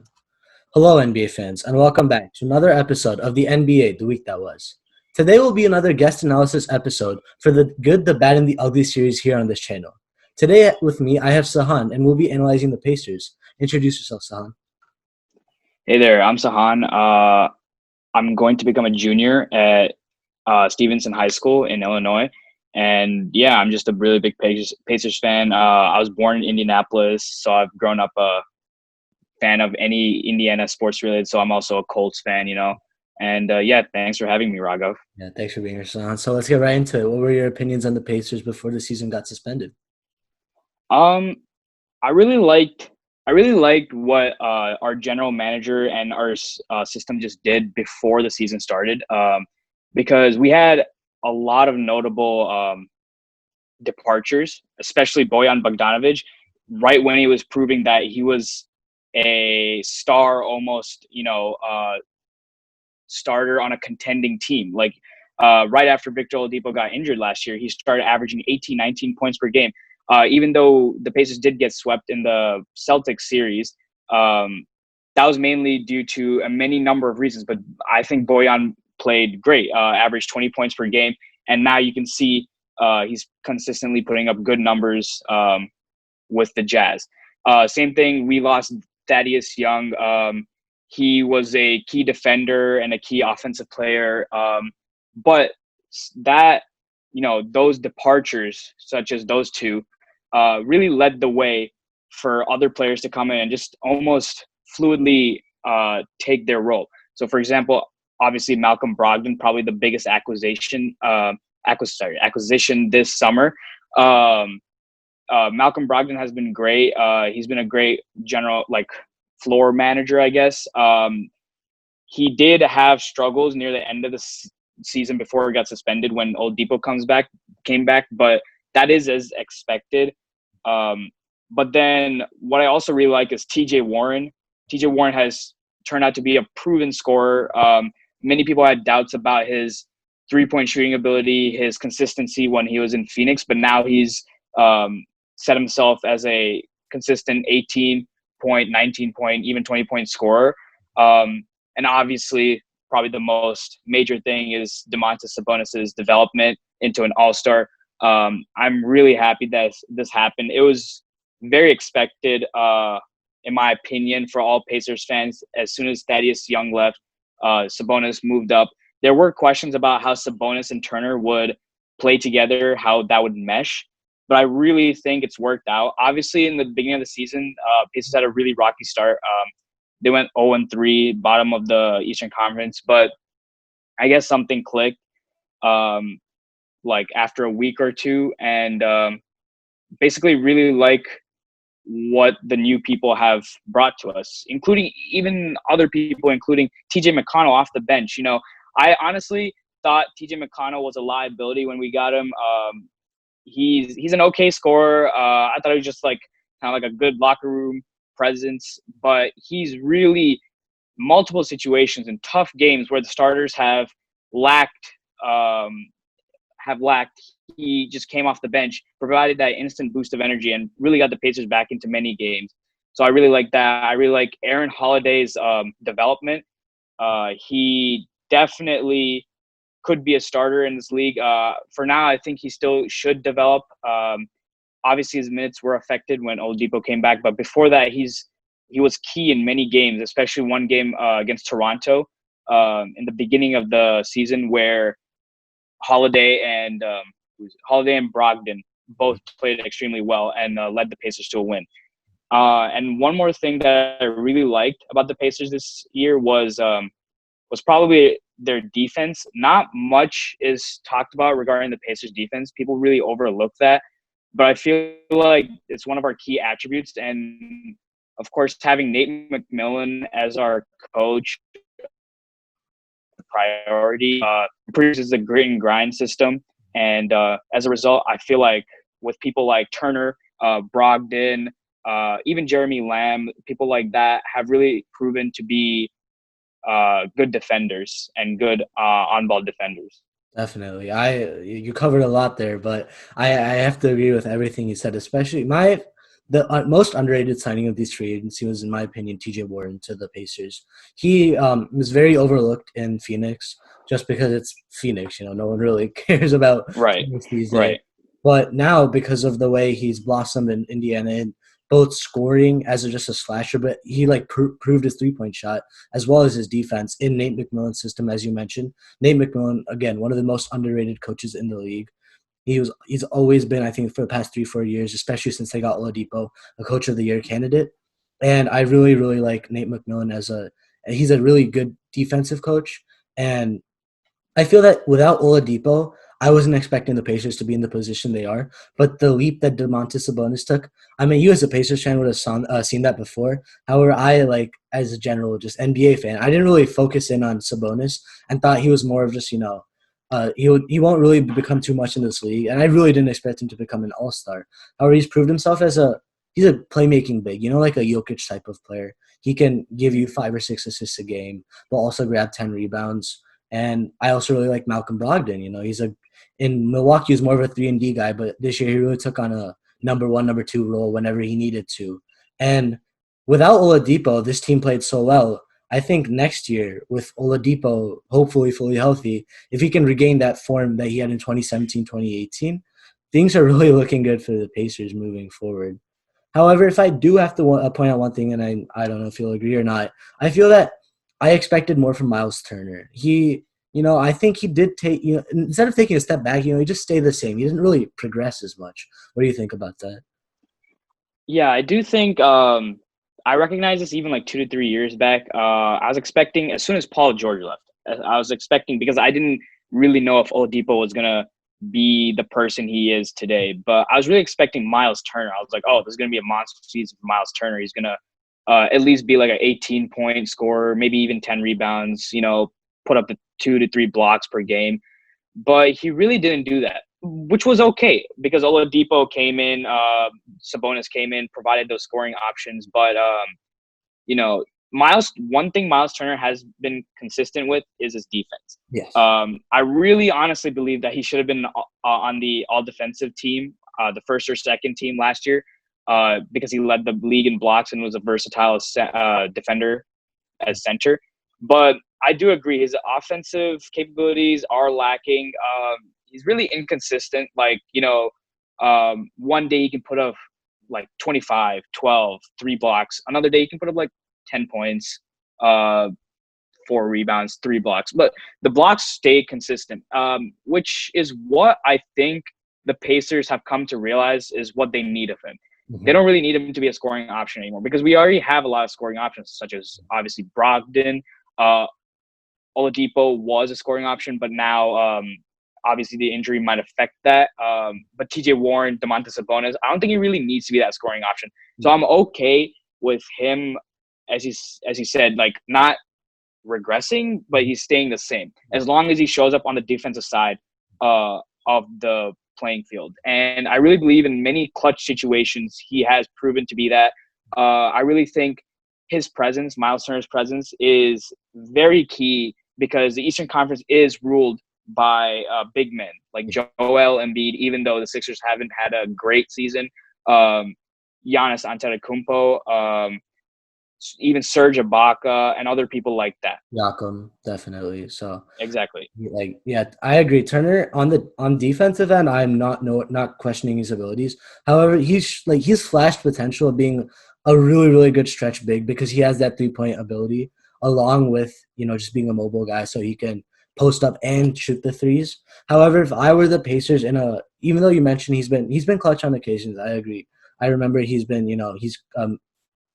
everyone. Hello, NBA fans, and welcome back to another episode of the NBA The Week That Was. Today will be another guest analysis episode for the Good, the Bad, and the Ugly series here on this channel. Today with me, I have Sahan, and we'll be analyzing the Pacers. Introduce yourself, Sahan. Hey there, I'm Sahan. I'm going to become a junior at Stevenson High School in Illinois. And yeah, I'm just a really big Pacers fan. I was born in Indianapolis, so I've grown up a fan of any Indiana sports related. So I'm also a Colts fan. And yeah, thanks for having me, Raghav. Yeah, thanks for being here, Sahan. So let's get right into it. What were your opinions on the Pacers before the season got suspended? Um, I really liked what our general manager and our system just did before the season started, because we had a lot of notable departures, especially Bojan Bogdanovic, right when he was proving that he was a star, almost starter on a contending team. Like right after Victor Oladipo got injured last year, he started averaging 18, 19 points per game. Even though the Pacers did get swept in the Celtics series, that was mainly due to many number of reasons. But I think Bojan played great, averaged 20 points per game. And now you can see he's consistently putting up good numbers with the Jazz. Same thing, we lost Thaddeus Young. He was a key defender and a key offensive player. But that, those departures, such as those two, really led the way for other players to come in and just almost fluidly take their role. So, for example, obviously Malcolm Brogdon, probably the biggest acquisition this summer. Malcolm Brogdon has been great. He's been a great general, floor manager, I guess. He did have struggles near the end of the season before he got suspended when Oladipo came back, but that is as expected. But then what I also really like is TJ Warren. TJ Warren has turned out to be a proven scorer. Many people had doubts about his three-point shooting ability, his consistency when he was in Phoenix, but now he's set himself as a consistent 18-point, 19-point, even 20-point scorer. And obviously, probably the most major thing is Domantas Sabonis' development into an all-star. I'm really happy that this happened. It was very expected, in my opinion, for all Pacers fans. As soon as Thaddeus Young left, Sabonis moved up. There were questions about how Sabonis and Turner would play together, how that would mesh. But I really think it's worked out. Obviously, in the beginning of the season, Pacers had a really rocky start. They went 0-3, bottom of the Eastern Conference. But I guess something clicked after a week or two. And basically really like what the new people have brought to us, including even other people, including TJ McConnell off the bench. I honestly thought TJ McConnell was a liability when we got him. He's an okay scorer. I thought he was just kind of like a good locker room presence, but he's really multiple situations and tough games where the starters have lacked. He just came off the bench, provided that instant boost of energy, and really got the Pacers back into many games. So I really like that. I really like Aaron Holiday's development. He definitely could be a starter in this league. For now, I think he still should develop. Obviously, his minutes were affected when Oladipo came back, but before that, he was key in many games, especially one game against Toronto in the beginning of the season where Holiday and Brogdon both played extremely well and led the Pacers to a win. And one more thing that I really liked about the Pacers this year was probably their defense. Not much is talked about regarding the Pacers defense. People really overlook that. But I feel like it's one of our key attributes. And, of course, having Nate McMillan as our coach, priority, produces a grit and grind system. And as a result, I feel like with people like Turner, Brogdon, even Jeremy Lamb, people like that have really proven to be good defenders and good on-ball defenders. Definitely. You covered a lot there, but I have to agree with everything you said, especially the most underrated signing of these free agency was, in my opinion, T.J. Warren to the Pacers. He was very overlooked in Phoenix just because it's Phoenix. No one really cares about Right. Phoenix these days. Right. But now, because of the way he's blossomed in Indiana, and both scoring as just a slasher, but he proved his 3-point shot as well as his defense in Nate McMillan's system, as you mentioned. Nate McMillan, again, one of the most underrated coaches in the league. He's always been, I think, for the past 3-4 years, especially since they got Oladipo, a Coach of the Year candidate. And I really, really like Nate McMillan he's a really good defensive coach. And I feel that without Oladipo, I wasn't expecting the Pacers to be in the position they are. But the leap that Domantas Sabonis took, I mean, you as a Pacers fan would have seen that before. However, as a general, just NBA fan, I didn't really focus in on Sabonis and thought he was more of just, he won't really become too much in this league. And I really didn't expect him to become an all-star. However, he's proved himself he's a playmaking big, like a Jokic type of player. He can give you 5 or 6 assists a game, but also grab 10 rebounds. And I also really like Malcolm Brogdon. In Milwaukee, he was more of a 3-and-D guy, but this year he really took on a number 1, number 2 role whenever he needed to. And without Oladipo, this team played so well. I think next year, with Oladipo hopefully fully healthy, if he can regain that form that he had in 2017, 2018, things are really looking good for the Pacers moving forward. However, if I do have to point out one thing, and I don't know if you'll agree or not, I feel that I expected more from Miles Turner. I think he did take, instead of taking a step back, he just stayed the same. He didn't really progress as much. What do you think about that? Yeah, I do think I recognize this even like 2 to 3 years back. I was expecting as soon as Paul George left, I was expecting because I didn't really know if Oladipo was gonna be the person he is today. But I was really expecting Miles Turner. I was like, oh, this is gonna be a monster season for Miles Turner. He's gonna at least be like an 18-point scorer, maybe even 10 rebounds. Put up the 2 to 3 blocks per game. But he really didn't do that, which was okay because Oladipo came in, Sabonis came in, provided those scoring options. But one thing Miles Turner has been consistent with is his defense. Yes. I really honestly believe that he should have been on the all defensive team, the first or second team last year, because he led the league in blocks and was a versatile defender as center. But I do agree his offensive capabilities are lacking. He's really inconsistent. One day he can put up like 25, 12, 3 blocks. Another day he can put up like 10 points, 4 rebounds, 3 blocks. But the blocks stay consistent, which is what I think the Pacers have come to realize is what they need of him. Mm-hmm. They don't really need him to be a scoring option anymore because we already have a lot of scoring options, such as obviously Brogdon. Oladipo was a scoring option, but now obviously the injury might affect that. But T.J. Warren, Domantas Sabonis, I don't think he really needs to be that scoring option. So I'm okay with him, as he said, like not regressing, but he's staying the same as long as he shows up on the defensive side of the playing field. And I really believe in many clutch situations he has proven to be that. I really think his presence, Miles Turner's presence, is very key because the Eastern Conference is ruled by big men like Joel Embiid, even though the Sixers haven't had a great season. Giannis Antetokounmpo, even Serge Ibaka, and other people like that. Siakam, definitely. So exactly. I agree. Turner on defensive end, I'm not questioning his abilities. However, he's flashed potential of being a really, really good stretch big because he has that 3-point ability along with, just being a mobile guy so he can post up and shoot the threes. However, if I were the Pacers even though you mentioned he's been clutch on occasions, I agree. I remember he's been, he's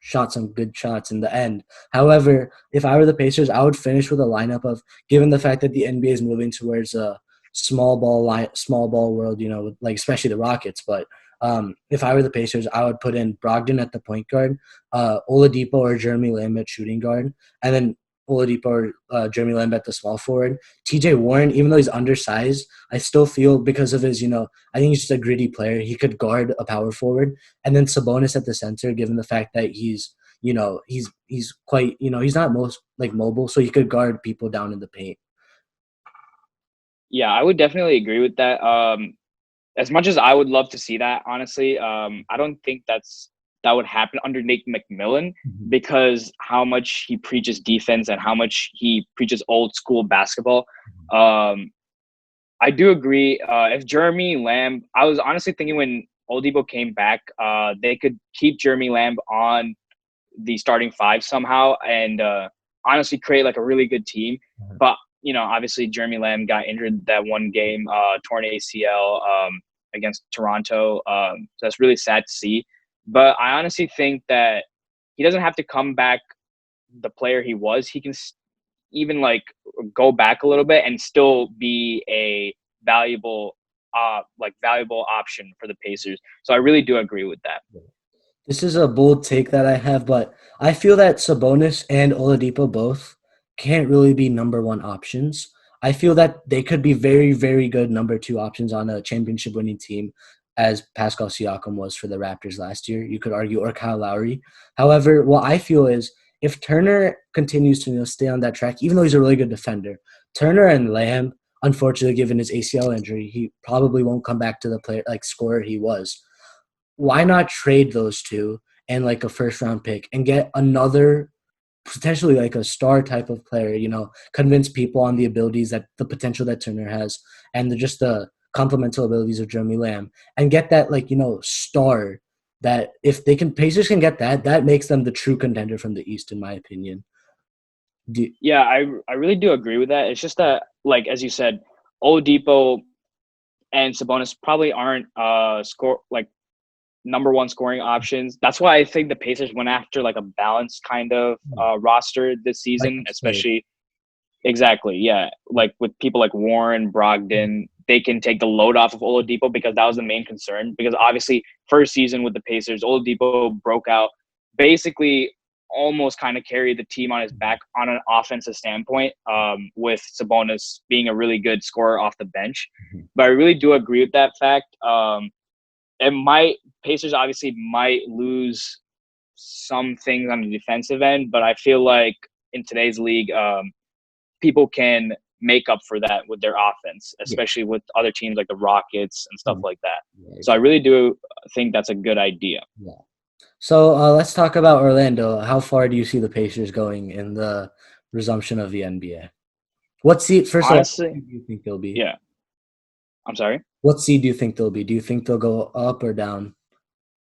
shot some good shots in the end. However, if I were the Pacers, I would finish with a lineup of, given the fact that the NBA is moving towards a small ball world, especially the Rockets, but if I were the Pacers, I would put in Brogdon at the point guard, Oladipo or Jeremy Lamb at shooting guard, and then Oladipo or Jeremy Lamb at the small forward. T.J. Warren, even though he's undersized, I still feel because of his, I think he's just a gritty player. He could guard a power forward. And then Sabonis at the center, given the fact that he's quite, he's not most mobile, so he could guard people down in the paint. Yeah, I would definitely agree with that. As much as I would love to see that, honestly, I don't think that's that would happen under Nate McMillan Mhm. because how much he preaches defense and how much he preaches old school basketball. I do agree. If Jeremy Lamb, I was honestly thinking when Oladipo came back, they could keep Jeremy Lamb on the starting five somehow and honestly create like a really good team. Mhm. But obviously Jeremy Lamb got injured that one game, torn ACL against Toronto. So that's really sad to see. But I honestly think that he doesn't have to come back the player he was. He can even like go back a little bit and still be a valuable valuable option for the Pacers. So I really do agree with that. This is a bold take that I have, but I feel that Sabonis and Oladipo both can't really be number one options. I feel that they could be very, very good number two options on a championship winning team, as Pascal Siakam was for the Raptors last year. You could argue, or Kyle Lowry. However, what I feel is if Turner continues to stay on that track, even though he's a really good defender, Turner and Lamb, unfortunately, given his ACL injury, he probably won't come back to the player like scorer he was. Why not trade those two and like a first round pick and get another potentially like a star type of player, convince people on the abilities that the potential that Turner has and just the complemental abilities of Jeremy Lamb and get that star that if they can Pacers can get that makes them the true contender from the East in my opinion. Yeah, I really do agree with that. It's just that, like as you said, Oladipo and Sabonis probably aren't score like number one scoring options. That's why I think the Pacers went after like a balanced kind of roster this Like season, say, especially exactly. Yeah, like with people like Warren, Brogdon, they can take the load off of Oladipo because that was the main concern. Because obviously, first season with the Pacers, Oladipo broke out, basically almost kind of carried the team on his back on an offensive standpoint, with Sabonis being a really good scorer off the bench. But I really do agree with that fact. It might Pacers obviously might lose some things on the defensive end, but I feel like in today's league, people can make up for that with their offense, yeah, especially with other teams like the Rockets and stuff yeah, like that. yeah, So I exactly. really do think that's a good idea. Yeah. So let's talk about Orlando. How far do you see the Pacers going in the resumption of the NBA? What seed? First of all, what Honestly, seed do you think they'll be? yeah. I'm sorry. What seed do you think they'll be? Do you think they'll go up or down?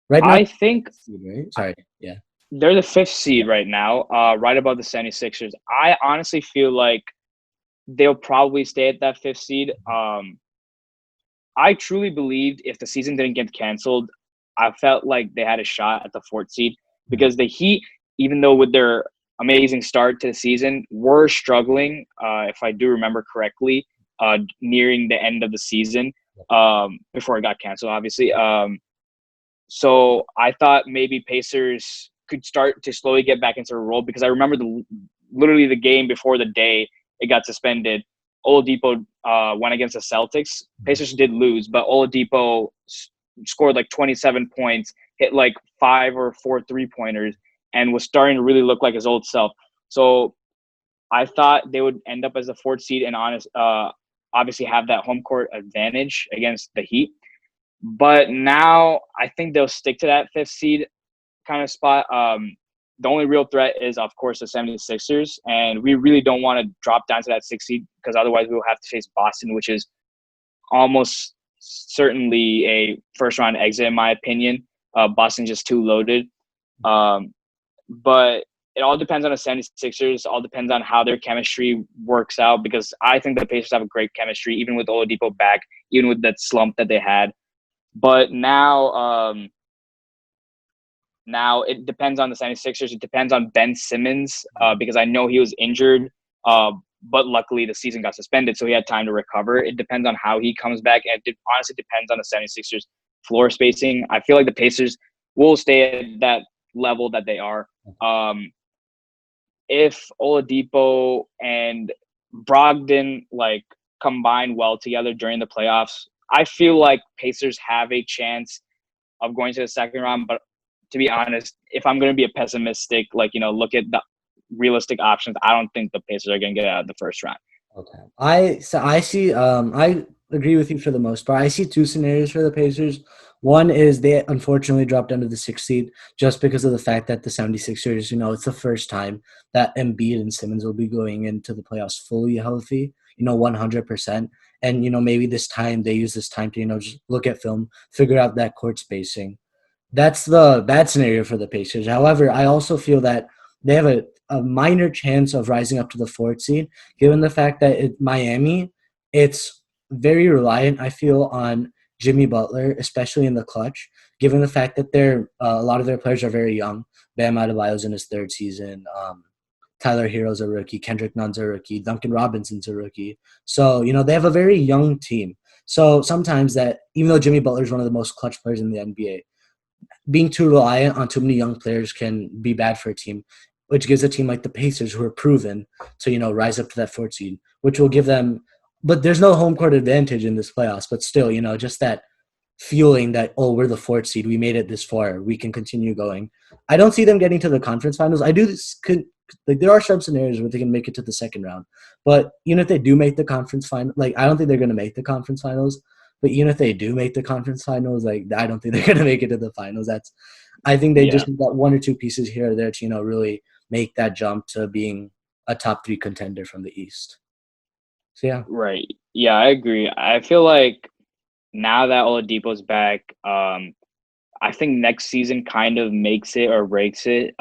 Right now, I think seed, right? Sorry. Yeah. they're the fifth seed right now, right above the 76ers. I honestly feel like they'll probably stay at that fifth seed. I truly believed if the season didn't get canceled, I felt like they had a shot at the fourth seed because the Heat, even though with their amazing start to the season, were struggling, if I do remember correctly, nearing the end of the season, before it got canceled, obviously. So I thought maybe Pacers could start to slowly get back into a role because I remember literally the game before the day it got suspended. Oladipo went against the Celtics. Pacers did lose, but Oladipo scored like 27 points, hit like 5 or 4 3-pointers, and was starting to really look like his old self. So I thought they would end up as the fourth seed and obviously have that home court advantage against the Heat. But now I think they'll stick to that fifth seed kind of spot. The only real threat is, of course, the 76ers. And we really don't want to drop down to that sixth seed because otherwise we'll have to face Boston, which is almost certainly a first-round exit, in my opinion. Boston's just too loaded. But it all depends on the 76ers. All depends on how their chemistry works out because I think the Pacers have a great chemistry, even with Oladipo back, even with that slump that they had. But now it depends on the 76ers. It depends on Ben Simmons because I know he was injured, but luckily the season got suspended, so he had time to recover. It depends on how he comes back, and it honestly depends on the 76ers floor spacing. I feel like the Pacers will stay at that level that they are. If Oladipo and Brogdon like combine well together during the playoffs, I feel like Pacers have a chance of going to the second round. But to be honest, if I'm going to be a pessimistic, look at the realistic options, I don't think the Pacers are going to get out of the first round. Okay. I see I agree with you for the most part. I see two scenarios for the Pacers. One is they unfortunately dropped under the sixth seed just because of the fact that the 76ers, it's the first time that Embiid and Simmons will be going into the playoffs fully healthy, 100%. And, maybe this time they use this time to, just look at film, figure out that court spacing. That's the bad scenario for the Pacers. However, I also feel that they have a minor chance of rising up to the fourth seed, given the fact that Miami, it's very reliant, I feel, on Jimmy Butler, especially in the clutch, given the fact that a lot of their players are very young. Bam Adebayo's in his third season. Tyler Hero's a rookie. Kendrick Nunn's a rookie. Duncan Robinson's a rookie. So, they have a very young team. So sometimes that, even though Jimmy Butler is one of the most clutch players in the NBA, being too reliant on too many young players can be bad for a team, which gives a team like the Pacers, who are proven to, rise up to that fourth seed, which will give them. But there's no home court advantage in this playoffs. But still, just that feeling that, oh, we're the fourth seed, we made it this far, we can continue going. I don't see them getting to the conference finals. I do could like there are some scenarios where they can make it to the second round, but even if they do make the conference final, like I don't think they're going to make the conference finals. But even if they do make the conference finals, like I don't think they're going to make it to the finals. I think they Yeah. just got one or two pieces here or there to really make that jump to being a top three contender from the East. So yeah. Right. Yeah, I agree. I feel like now that Oladipo's back, I think next season kind of makes it or breaks it.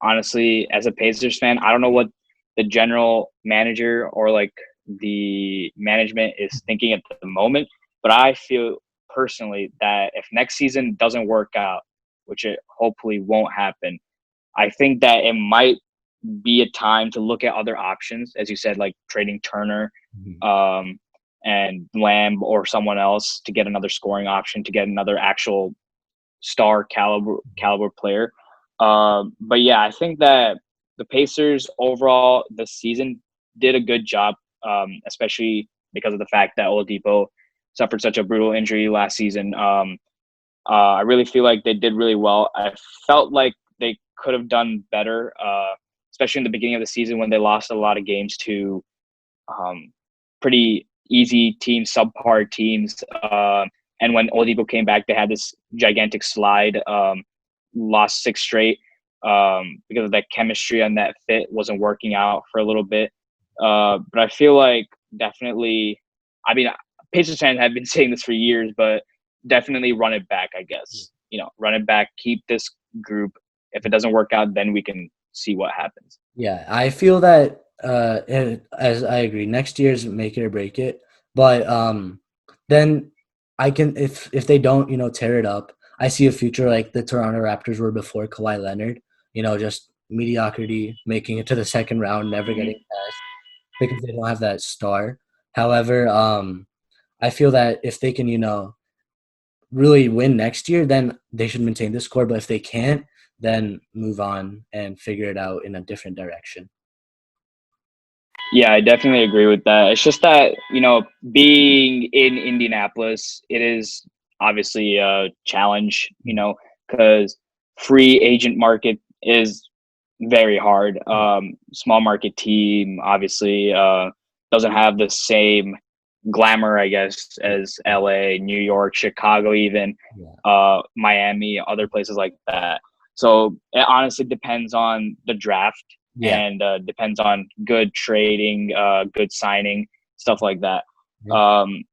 Honestly, as a Pacers fan, I don't know what the general manager or like the management is thinking at the moment, but I feel personally that if next season doesn't work out, which it hopefully won't happen, I think that it might be a time to look at other options, as you said, like trading Turner, Mhm. um, and Lamb or someone else to get another scoring option, to get another actual star caliber player. But yeah, I think that the Pacers overall this season did a good job, especially because of the fact that Oladipo suffered such a brutal injury last season. I really feel like they did really well. I felt like they could have done better, especially in the beginning of the season when they lost a lot of games to um, pretty easy teams, subpar teams. And when Oladipo came back, they had this gigantic slide, lost six straight because of that chemistry and that fit wasn't working out for a little bit. But I feel like definitely, I mean, Pacers fans have been saying this for years, but definitely run it back, I guess. Run it back, keep this group. If it doesn't work out, then we can see what happens. Yeah, I feel that and as I agree, next year's make it or break it. But then I can if they don't, tear it up, I see a future like the Toronto Raptors were before Kawhi Leonard, just mediocrity, making it to the second round, never Mhm. getting past because they don't have that star. However, I feel that if they can, really win next year, then they should maintain this score. But if they can't, then move on and figure it out in a different direction. Yeah, I definitely agree with that. It's just that, being in Indianapolis, it is obviously a challenge, because free agent market is very hard. Small market team obviously doesn't have the same glamour, I guess, as LA, New York, Chicago, even Yeah. Miami, other places like that. So it honestly depends on the draft Yeah. and depends on good trading, good signing, stuff like that. Yeah. Um,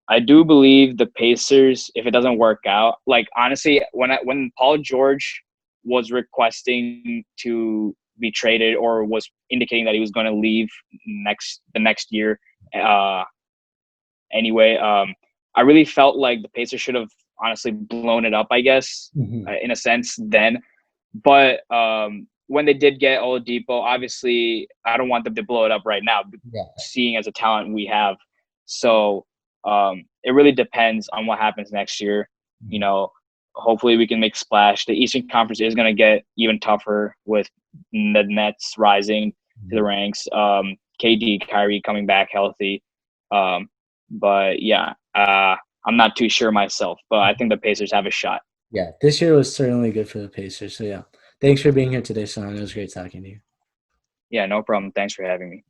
I do believe the Pacers, if it doesn't work out, like honestly, when Paul George was requesting to be traded or was indicating that he was going to leave the next year, uh, anyway, I really felt like the Pacers should have honestly blown it up, I guess, Mhm. in a sense then. But when they did get Oladipo, obviously I don't want them to blow it up right now, Yeah. seeing as a talent we have. So it really depends on what happens next year. You Mhm. know, hopefully we can make splash. The Eastern Conference is going to get even tougher with the Nets rising to the Mhm. ranks. KD, Kyrie coming back healthy. Um, but yeah, I'm not too sure myself, but I think the Pacers have a shot. Yeah. This year was certainly good for the Pacers. So yeah. Thanks for being here today, Son. It was great talking to you. Yeah, no problem. Thanks for having me.